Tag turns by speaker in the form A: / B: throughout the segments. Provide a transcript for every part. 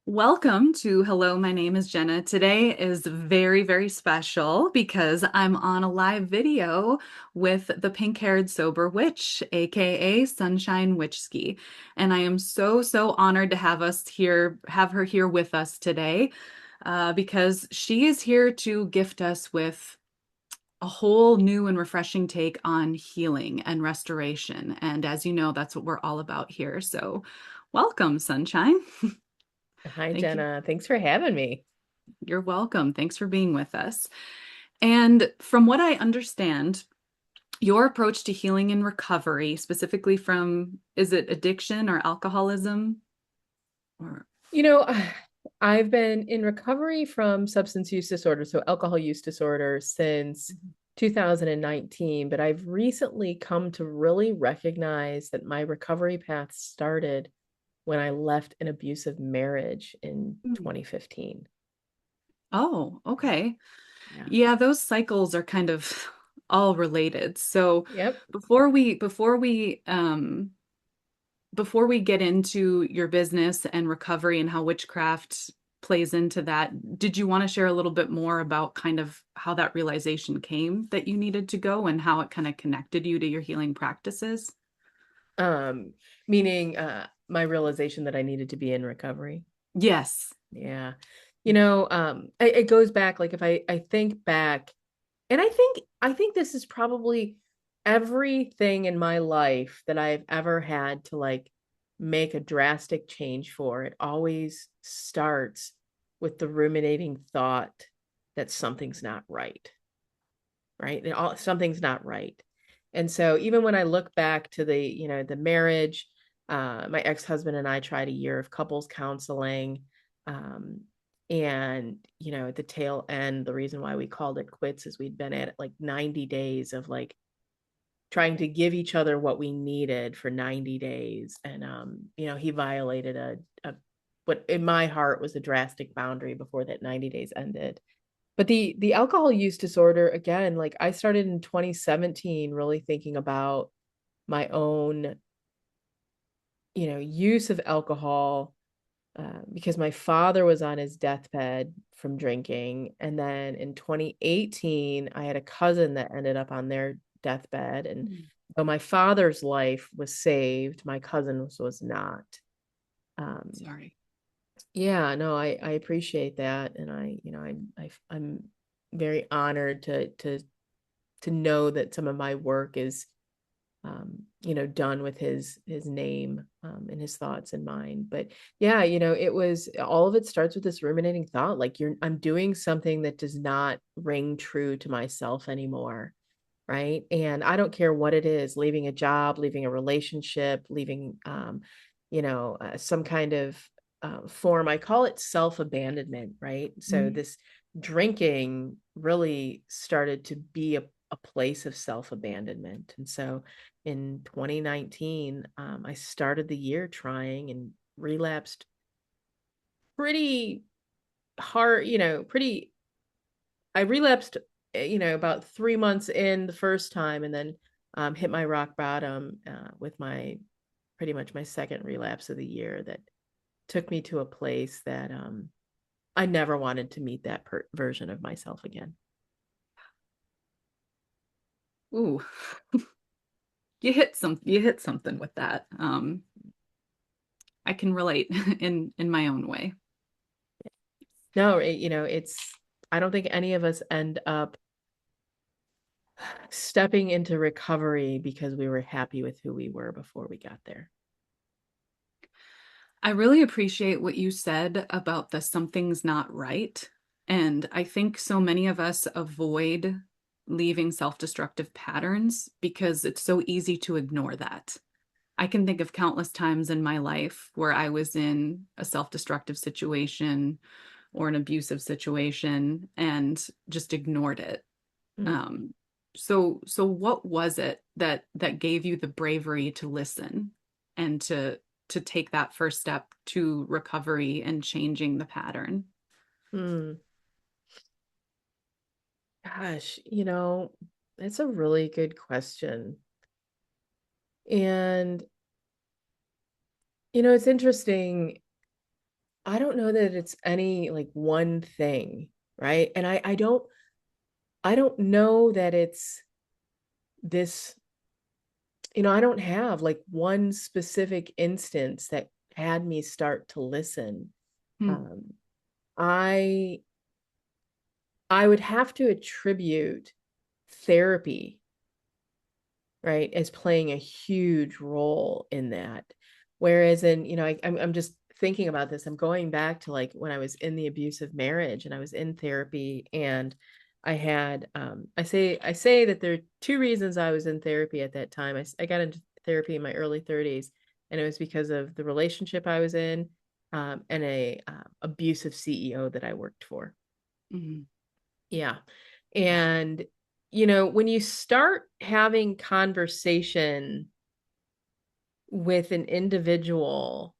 A: Welcome to Hello, my name is Jenna. Today is very, very special because I'm on a live video with the pink-haired sober witch, aka Sunshine Witchski. And I am so, so honored to have her here with us today, because she is here to gift us with a whole new and refreshing take on healing and restoration. And as you know, that's what we're all about here. So welcome, Sunshine.
B: Hi,
A: Thank you.
B: Jenna. Thanks for having me.
A: You're welcome. Thanks for being with us. And from what I understand, your approach to healing and recovery, specifically from, is it addiction or alcoholism? Or
B: You know, I've been in recovery from substance use disorder, so alcohol use disorder, since 2019, but I've recently come to really recognize that my recovery path started when I left an abusive marriage in
A: Hmm.
B: 2015.
A: Oh, okay.
B: Yeah.
A: Yeah, those cycles are kind of all related. So
B: Yep.
A: before we before we before we get into your business and recovery and how witchcraft plays into that, did you want to share a little bit more about kind of how that realization came that you needed to go and how it kind of connected you to your healing practices?
B: Um, Meaning my realization that I needed to be in recovery.
A: Yes.
B: Yeah. It goes back, like, if I think back, and I think this is probably everything in my life that I've ever had to, like, make a drastic change for. It always starts with the ruminating thought that something's not right, right? Something's not right. And so even when I look back to the marriage, my ex-husband and I tried a year of couples counseling. Um, and at the tail end, the reason why we called it quits is we'd been at it like 90 days of, like, trying to give each other what we needed for 90 days. And he violated a what in my heart was a drastic boundary before that 90 days ended. But the alcohol use disorder, again, like, I started in 2017 really thinking about my own, use of alcohol, because my father was on his deathbed from drinking. And then in 2018, I had a cousin that ended up on their deathbed. And
A: Mm.
B: though my father's life was saved, my cousin's was not.
A: Sorry.
B: Yeah, no, I appreciate that. And I'm very honored to know that some of my work is done with his name, and his thoughts in mind. But yeah, it was all of it starts with this ruminating thought, like, I'm doing something that does not ring true to myself anymore, right? And I don't care what it is, leaving a job, leaving a relationship, leaving some kind of form. I call it self-abandonment, right? So
A: Mhm.
B: this drinking really started to be a place of self-abandonment. And so in 2019, I started the year trying and relapsed pretty hard, pretty I relapsed, about 3 months in the first time, and then hit my rock bottom with my pretty much my second relapse of the year that took me to a place that I never wanted to meet that version of myself again.
A: Ooh, you hit something with that. I can relate in my own way.
B: No, I don't think any of us end up stepping into recovery because we were happy with who we were before we got there.
A: I really appreciate what you said about the something's not right. And I think so many of us avoid leaving self-destructive patterns because it's so easy to ignore that. I can think of countless times in my life where I was in a self-destructive situation or an abusive situation and just ignored it.
B: Mm.
A: Um, so what was it that gave you the bravery to listen and to take that first step to recovery and changing the pattern?
B: Mm. Gosh, that's a really good question. And it's interesting. I don't know that it's any like one thing, right? And I don't know that it's this, I don't have like one specific instance that had me start to listen.
A: Hmm.
B: Um, I I would have to attribute therapy, right, as playing a huge role in that. Whereas I'm just thinking about this. I'm going back to like when I was in the abusive marriage and I was in therapy, and I say that there are two reasons I was in therapy at that time. I got into therapy in my early 30s, and it was because of the relationship I was in, and a abusive CEO that I worked for.
A: Hmm.
B: Yeah.
A: Yeah.
B: And, when you start having conversation with an individual,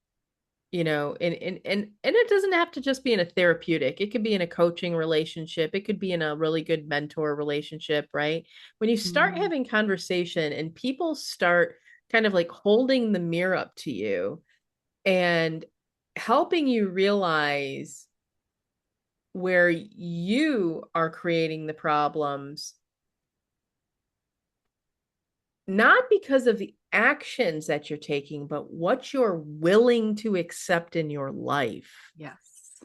B: and it doesn't have to just be in a therapeutic, it could be in a coaching relationship, it could be in a really good mentor relationship, right? When you start
A: Hmm.
B: having conversation and people start kind of like holding the mirror up to you and helping you realize where you are creating the problems, not because of the actions that you're taking, but what you're willing to accept in your life,
A: Yes.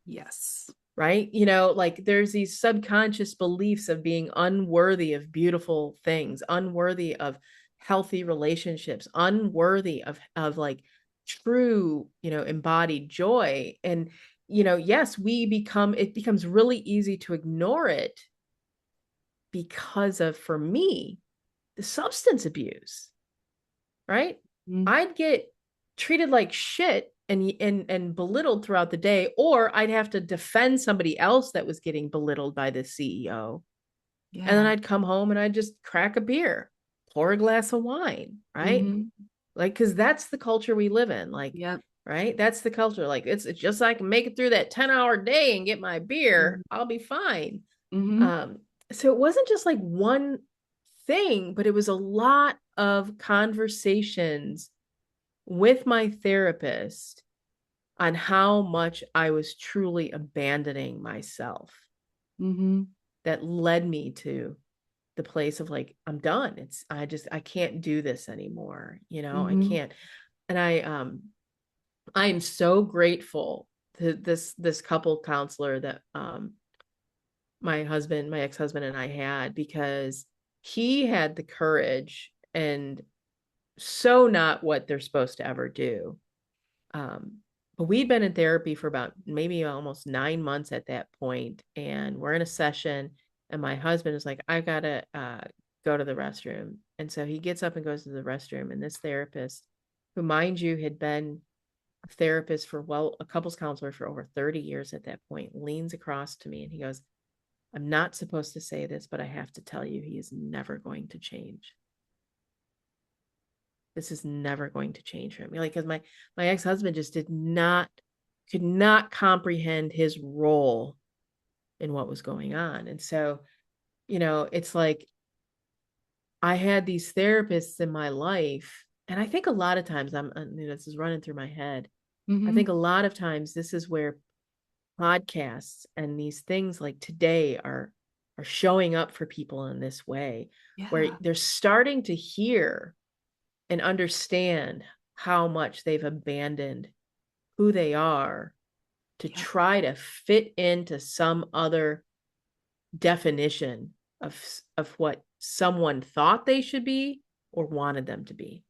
A: Yes.
B: right? Like there's these subconscious beliefs of being unworthy of beautiful things, unworthy of healthy relationships, unworthy of like true, embodied joy. And, yes, it becomes really easy to ignore it because of, for me, the substance abuse, right?
A: Mm.
B: I'd get treated like shit and belittled throughout the day, or I'd have to defend somebody else that was getting belittled by the CEO. And then
A: Yeah.
B: I'd come home and I'd just crack a beer, pour a glass of wine, right?
A: Hmm.
B: Like, because that's the culture we live in. Like,
A: Yep.
B: right? That's the culture. Like, it's just so I can make it through that 10-hour day and get my beer, I'll be fine.
A: Hmm.
B: Um, so it wasn't just like one thing, but it was a lot of conversations with my therapist on how much I was truly abandoning myself
A: Hmm.
B: that led me to the place of like, I'm done. I can't do this anymore. I
A: Hmm.
B: can't. And I am so grateful to this couple counselor that my ex-husband and I had, because he had the courage, and so not what they're supposed to ever do. Um, but we'd been in therapy for about maybe almost 9 months at that point, and we're in a session, and my husband is like, I gotta go to the restroom. And so he gets up and goes to the restroom, and this therapist, who, mind you, had been a therapist for, well, a couples counselor for over 30 years at that point, leans across to me and he goes, I'm not supposed to say this, but I have to tell you, he is never going to change. This is never going to change for me. Like, because my ex-husband just could not comprehend his role in what was going on. And so, it's like I had these therapists in my life, and I think a lot of times this is running through my head. I
A: Hmm.
B: think a lot of times this is where podcasts and these things like today are showing up for people in this way, where
A: Yeah.
B: they're starting to hear and understand how much they've abandoned who they are to
A: Yep.
B: try to fit into some other definition of what someone thought they should be or wanted them to be.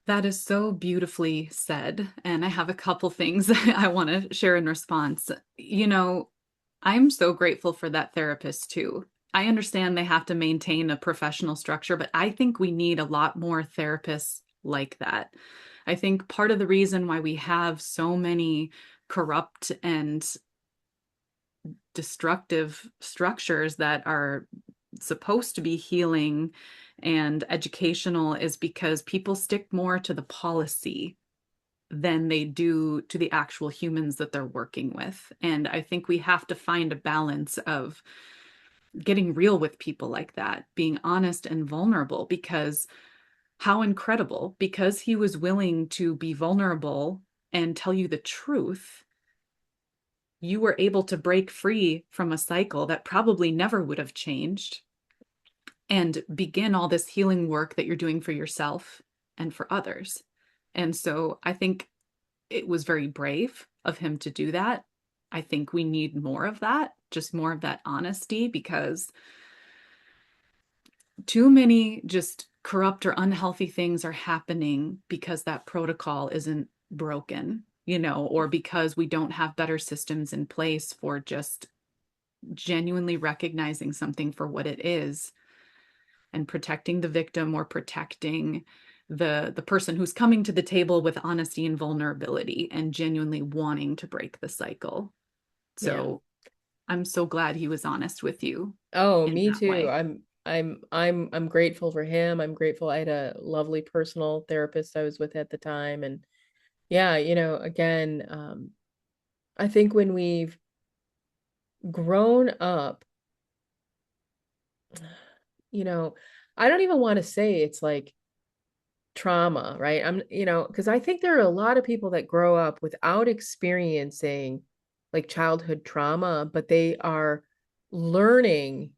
A: That is so beautifully said. And I have a couple things I want to share in response. I'm so grateful for that therapist too. I understand they have to maintain a professional structure, but I think we need a lot more therapists like that. I think part of the reason why we have so many corrupt and destructive structures that are supposed to be healing and educational is because people stick more to the policy than they do to the actual humans that they're working with. And I think we have to find a balance of getting real with people like that, being honest and vulnerable, because How incredible, because he was willing to be vulnerable and tell you the truth, you were able to break free from a cycle that probably never would have changed and begin all this healing work that you're doing for yourself and for others. And so I think it was very brave of him to do that. I think we need more of that, just more of that honesty, because too many just corrupt or unhealthy things are happening because that protocol isn't broken, or because we don't have better systems in place for just genuinely recognizing something for what it is and protecting the victim or protecting the person who's coming to the table with honesty and vulnerability and genuinely wanting to break the cycle.
B: Yeah.
A: So I'm so glad he was honest with you
B: Oh,
A: in
B: me
A: that
B: too.
A: way.
B: I'm grateful for him. I'm grateful I had a lovely personal therapist I was with at the time. And yeah, again, I think when we've grown up, you know, I don't even want to say it's like trauma, right? Because I think there are a lot of people that grow up without experiencing like childhood trauma, but they are learning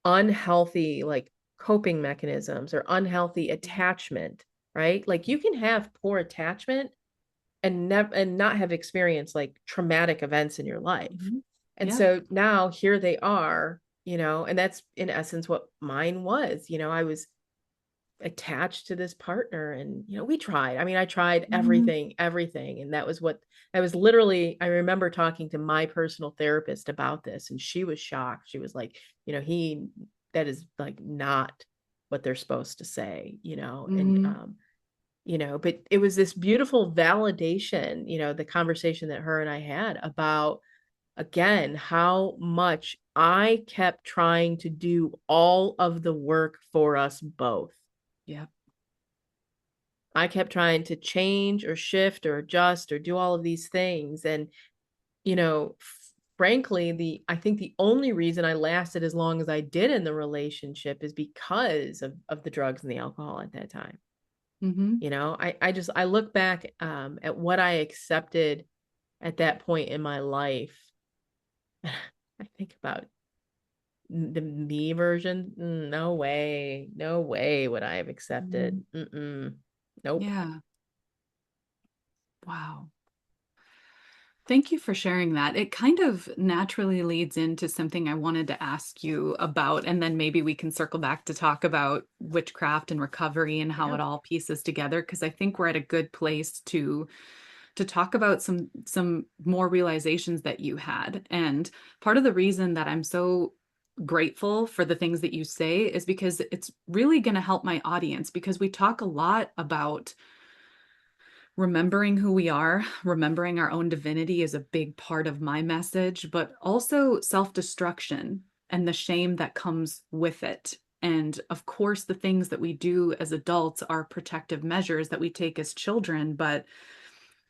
B: unhealthy like coping mechanisms or unhealthy attachment, right? Like you can have poor attachment and not have experienced like traumatic events in your life.
A: Mhm.
B: And
A: Yeah.
B: so now here they are, and that's in essence what mine was. I was attached to this partner and we tried. I mean, I tried
A: Mhm.
B: everything, and that was literally, I remember talking to my personal therapist about this, and she was shocked. She was like, he that is like not what they're supposed to say, and
A: Mhm.
B: but it was this beautiful validation, the conversation that her and I had about, again, how much I kept trying to do all of the work for us both.
A: Yeah.
B: I kept trying to change or shift or adjust or do all of these things. And, frankly, I think the only reason I lasted as long as I did in the relationship is because of the drugs and the alcohol at that time.
A: Mhm.
B: I look back at what I accepted at that point in my life. I think about the me version. No way, no way would I have accepted.
A: Mhm.
B: Nope.
A: Yeah. Wow. Thank you for sharing that. It kind of naturally leads into something I wanted to ask you about, and then maybe we can circle back to talk about witchcraft and recovery and how
B: Yeah.
A: it all pieces together, because I think we're at a good place to talk about some more realizations that you had. And part of the reason that I'm so grateful for the things that you say is because it's really going to help my audience, because we talk a lot about remembering who we are, remembering our own divinity is a big part of my message, but also self destruction and the shame that comes with it. And of course, the things that we do as adults are protective measures that we take as children, but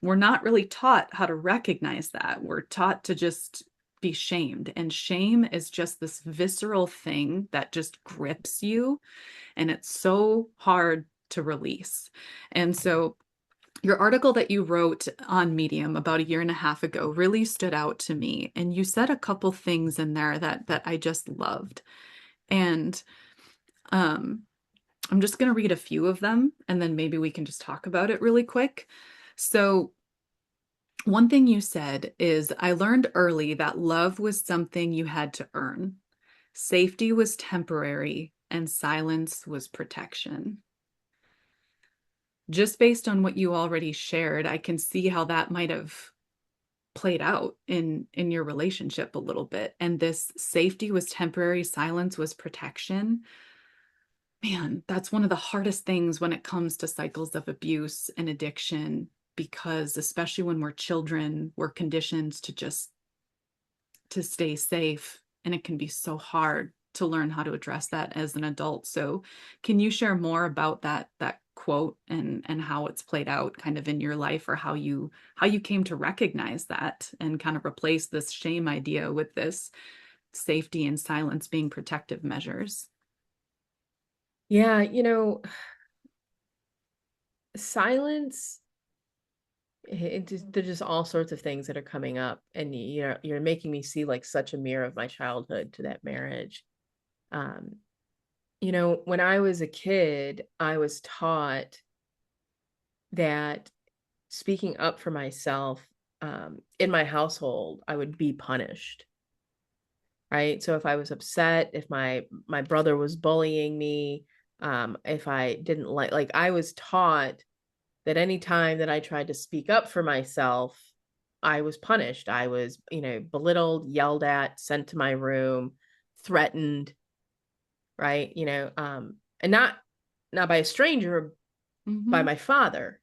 A: we're not really taught how to recognize that. We're taught to just be shamed. And shame is just this visceral thing that just grips you. And it's so hard to release. And so, your article that you wrote on Medium about a year and a half ago really stood out to me. And you said a couple things in there that I just loved. And um, I'm just going to read a few of them and then maybe we can just talk about it really quick. So, one thing you said is, I learned early that love was something you had to earn. Safety was temporary and silence was protection. Just based on what you already shared, I can see how that might have played out in your relationship a little bit. And this safety was temporary, silence was protection. Man, that's one of the hardest things when it comes to cycles of abuse and addiction, because especially when we're children, we're conditioned to stay safe, and it can be so hard to learn how to address that as an adult. So can you share more about that quote and how it's played out kind of in your life, or how you came to recognize that and kind of replace this shame idea with this safety and silence being protective measures?
B: Yeah, silence, there's just all sorts of things that are coming up, and you're making me see like such a mirror of my childhood to that marriage. Um, when I was a kid, I was taught that speaking up for myself, in my household, I would be punished. Right. So if I was upset, if my brother was bullying me, if I didn't like I was taught that any time that I tried to speak up for myself, I was punished. I was, belittled, yelled at, sent to my room, threatened, right? And not by a stranger, by
A: Mm-hmm.
B: my father,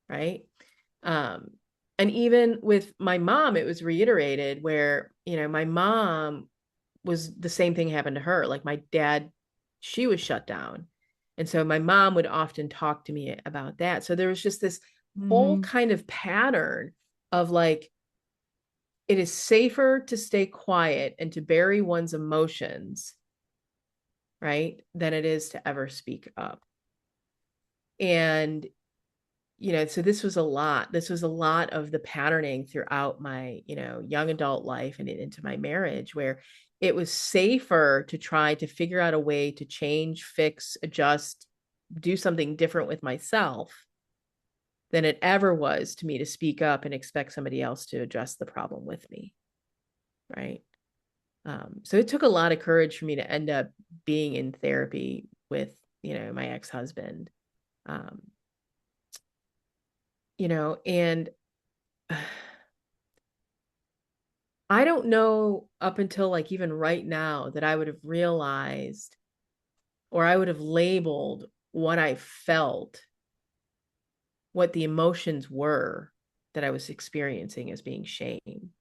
B: right? Um, and even with my mom, it was reiterated where, my mom was the same thing happened to her. Like my dad, she was shut down. And so my mom would often talk to me about that. So there was just this whole
A: Mm-hmm.
B: kind of pattern of like, it is safer to stay quiet and to bury one's emotions, right, than it is to ever speak up. And so this was a lot of the patterning throughout my young adult life and into my marriage, where it was safer to try to figure out a way to change, fix, adjust, do something different with myself than it ever was to me to speak up and expect somebody else to address the problem with me, right? So it took a lot of courage for me to end up being in therapy with my ex-husband. um, and I don't know up until like even right now that I would have realized or I would have labeled what I felt, what the emotions were that I was experiencing as being shame,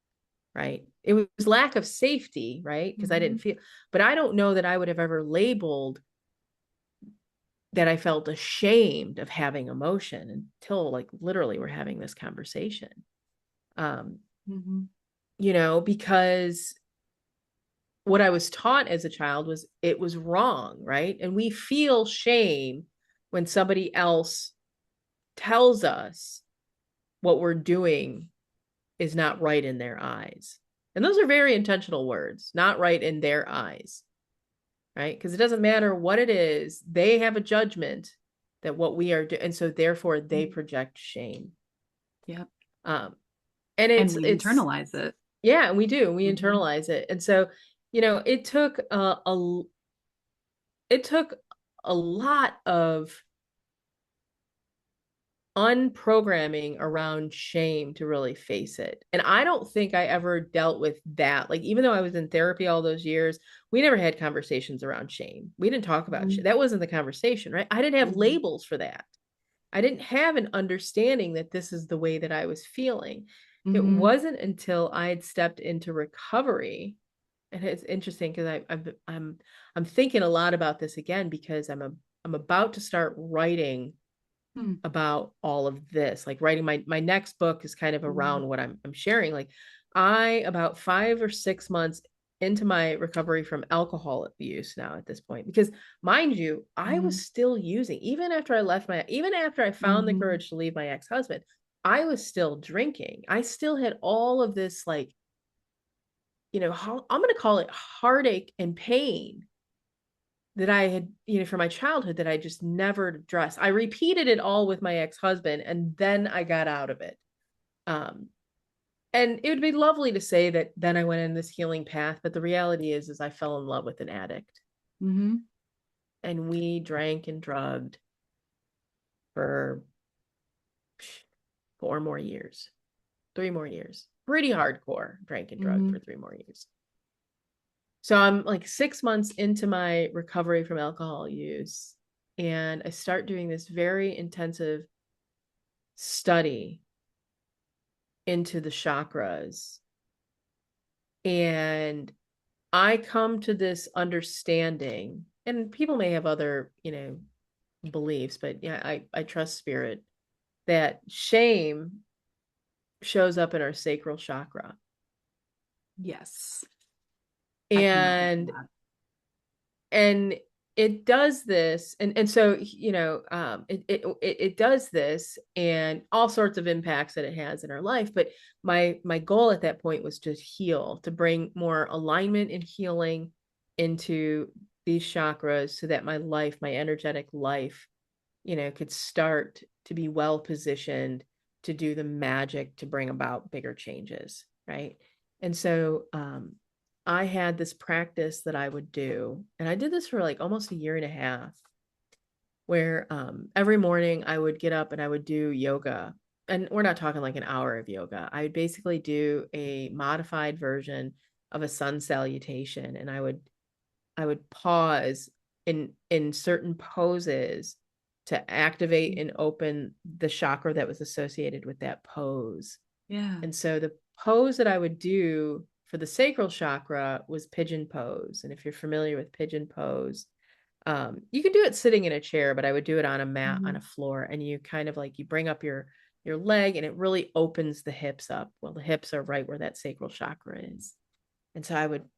B: right? It was lack of safety, right? Because I
A: Mm-hmm.
B: didn't feel, but I don't know that I would have ever labeled that I felt ashamed of having emotion until like literally we're having this conversation. Um,
A: Mm-hmm.
B: because what I was taught as a child was it was wrong, right? And we feel shame when somebody else tells us what we're doing is not right in their eyes. And those are very intentional words, not right in their eyes, right? Because it doesn't matter what it is, they have a judgment that what we are doing. And so therefore they project shame.
A: Yep.
B: Um, and
A: And
B: it's,
A: we
B: it's,
A: internalize it.
B: yeah, we do, we
A: Mm-hmm.
B: internalize it. And so, it took a lot of unprogramming around shame to really face it. And I don't think I ever dealt with that. Like, even though I was in therapy all those years, we never had conversations around shame. We didn't talk about
A: Mm-hmm.
B: shame. That wasn't the conversation, right? I didn't have
A: Mm-hmm.
B: labels for that. I didn't have an understanding that this is the way that I was feeling. It
A: Mm-hmm.
B: wasn't until I had stepped into recovery. And it's interesting because I'm thinking a lot about this again because I'm about to start writing about all of this, like writing my next book is kind of
A: Mm-hmm.
B: around what I'm sharing. Like, I about 5 or 6 months into my recovery from alcohol abuse now at this point, because mind you, I was still using even after I found the
A: Mm-hmm.
B: courage to leave my ex-husband. I was still drinking. I still had all of this, like, I'm going to call it heartache and pain that I had, from my childhood that I just never addressed. I repeated it all with my ex-husband and then I got out of it. Um, and it would be lovely to say that then I went in this healing path, but the reality is I fell in love with an addict
A: Mm-hmm.
B: and we drank and drugged for 4 more years, 3 more years. Pretty hardcore, drank and drugged
A: Mm-hmm.
B: for 3 more years. So I'm like 6 months into my recovery from alcohol use, and I start doing this very intensive study into the chakras. And I come to this understanding, and people may have other, beliefs, but yeah, I trust spirit that shame shows up in our sacral chakra.
A: Yes, I can relate to
B: And
A: that.
B: and it does this, and so it does this, and all sorts of impacts that it has in our life. But my goal at that point was to heal, to bring more alignment and healing into these chakras, so that my life, my energetic life, could start to be well positioned to do the magic to bring about bigger changes, right? And so I had this practice that I would do, and I did this for like almost a year and a half, where every morning I would get up and I would do yoga. And we're not talking like an hour of yoga. I would basically do a modified version of a sun salutation, and I would pause in certain poses to activate and open the chakra that was associated with that pose.
A: Yeah.
B: And so the pose that I would do for the sacral chakra was pigeon pose. And if you're familiar with pigeon pose, you can do it sitting in a chair, but I would do it on a mat on a
A: Mhm.
B: floor, and you kind of like, you bring up your leg, and it really opens the hips up. Well, the hips are right where that sacral chakra is. And so I would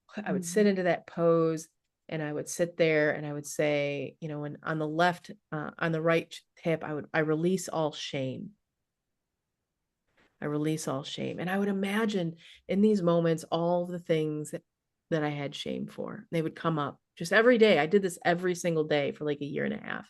B: sit
A: Mhm.
B: into that pose, and I would sit there, and I would say, when on the left, on the right hip, I release all shame. I release all shame. And I would imagine in these moments all the things that I had shame for. They would come up just every day. I did this every single day for like a year and a half.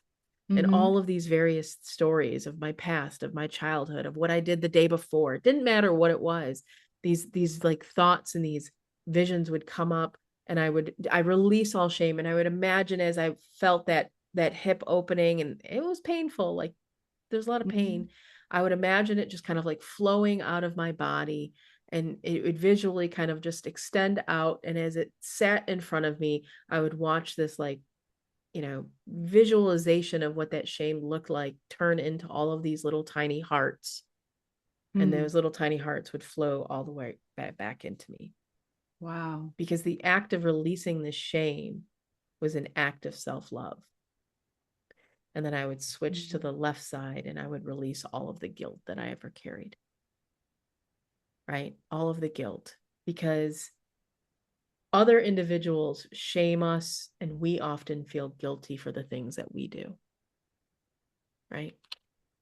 B: And
A: Mhm.
B: all of these various stories of my past, of my childhood, of what I did the day before. It didn't matter what it was. These like thoughts and these visions would come up, and I release all shame, and I would imagine as I felt that hip opening, and it was painful, like there's a lot of
A: Mhm.
B: pain. I would imagine it just kind of like flowing out of my body, and it would visually kind of just extend out. And as it sat in front of me, I would watch this like, visualization of what that shame looked like turn into all of these little tiny hearts. And
A: Mm.
B: those little tiny hearts would flow all the way back into me,
A: Wow.
B: because the act of releasing the shame was an act of self love. And then I would switch to
A: Mhm.
B: the left side, and I would release all of the guilt that I ever carried, right? All of the guilt, because other individuals shame us, and we often feel guilty for the things that we do, right?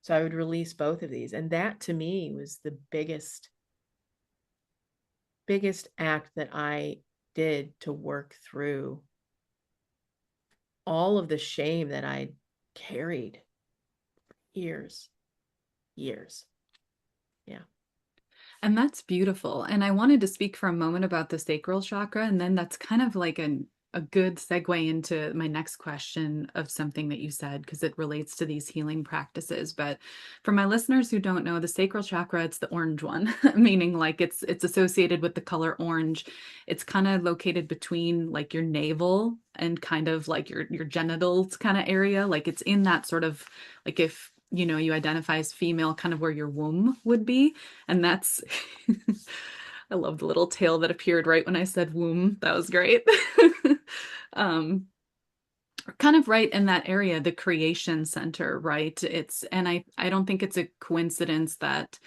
B: So I would release both of these. And that to me was the biggest act that I did to work through all of the shame that I carried years, years. Yeah.
A: And that's beautiful. And I wanted to speak for a moment about the sacral chakra, and then that's kind of like a good segue into my next question of something that you said, because it relates to these healing practices. But for my listeners who don't know, the sacral chakra, it's the orange one, meaning like it's associated with the color orange. It's kind of located between like your navel and kind of like your genitals kind of area. Like it's in that sort of, like, if you identify as female, kind of where your womb would be. And that's, I love the little tail that appeared right when I said womb. That was great. um, Kind of right in that area, the creation center, right? And I don't think it's a coincidence that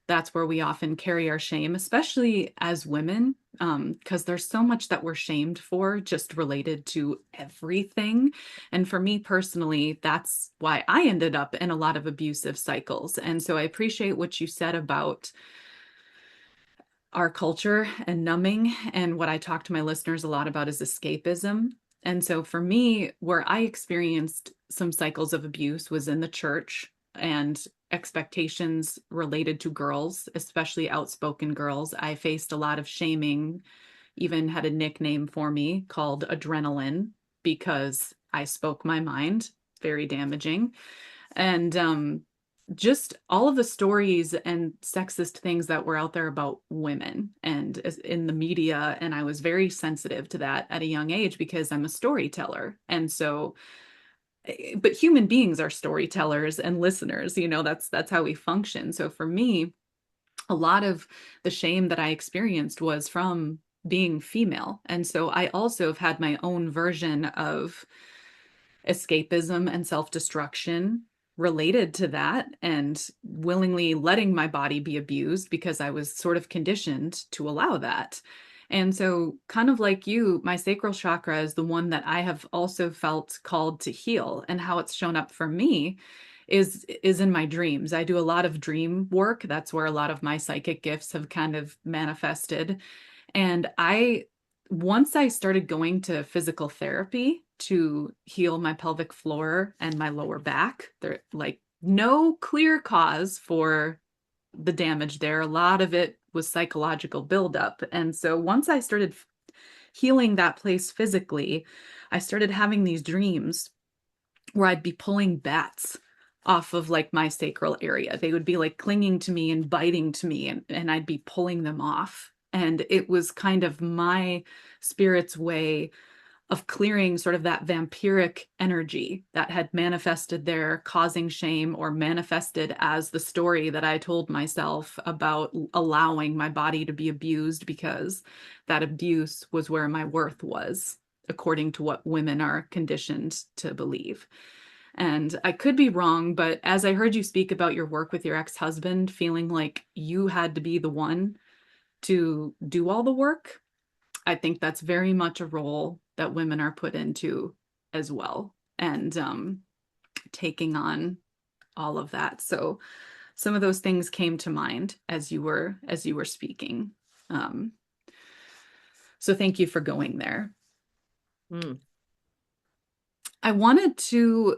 A: that's where we often carry our shame, especially as women, because there's so much that we're shamed for, just related to everything. And for me personally, that's why I ended up in a lot of abusive cycles. And so I appreciate what you said about our culture and numbing. And what I talk to my listeners a lot about is escapism. And so for me, where I experienced some cycles of abuse was in the church, and expectations related to girls, especially outspoken girls. I faced a lot of shaming, even had a nickname for me called adrenaline, because I spoke my mind, very damaging. And just all of the stories and sexist things that were out there about women and in the media. And I was very sensitive to that at a young age because I'm a storyteller. And so, but human beings are storytellers and listeners, that's how we function. So for me, a lot of the shame that I experienced was from being female. And so I also have had my own version of escapism and self destruction related to that, and willingly letting my body be abused because I was sort of conditioned to allow that. And so, kind of like you, my sacral chakra is the one that I have also felt called to heal. And how it's shown up for me is in my dreams. I do a lot of dream work. That's where a lot of my psychic gifts have kind of manifested. And once I started going to physical therapy to heal my pelvic floor and my lower back, there like no clear cause for the damage there. A lot of it was psychological buildup. And so once I started healing that place physically, I started having these dreams where I'd be pulling bats off of like my sacral area. They would be like clinging to me and biting to me, and I'd be pulling them off. And it was kind of my spirit's way of clearing sort of that vampiric energy that had manifested there, causing shame, or manifested as the story that I told myself about allowing my body to be abused because that abuse was where my worth was, according to what women are conditioned to believe. And I could be wrong, but as I heard you speak about your work with your ex-husband, feeling like you had to be the one to do all the work, I think that's very much a role that women are put into as well, and taking on all of that. So some of those things came to mind as you were speaking. Um, so thank you for going there.
B: Mm.
A: I wanted to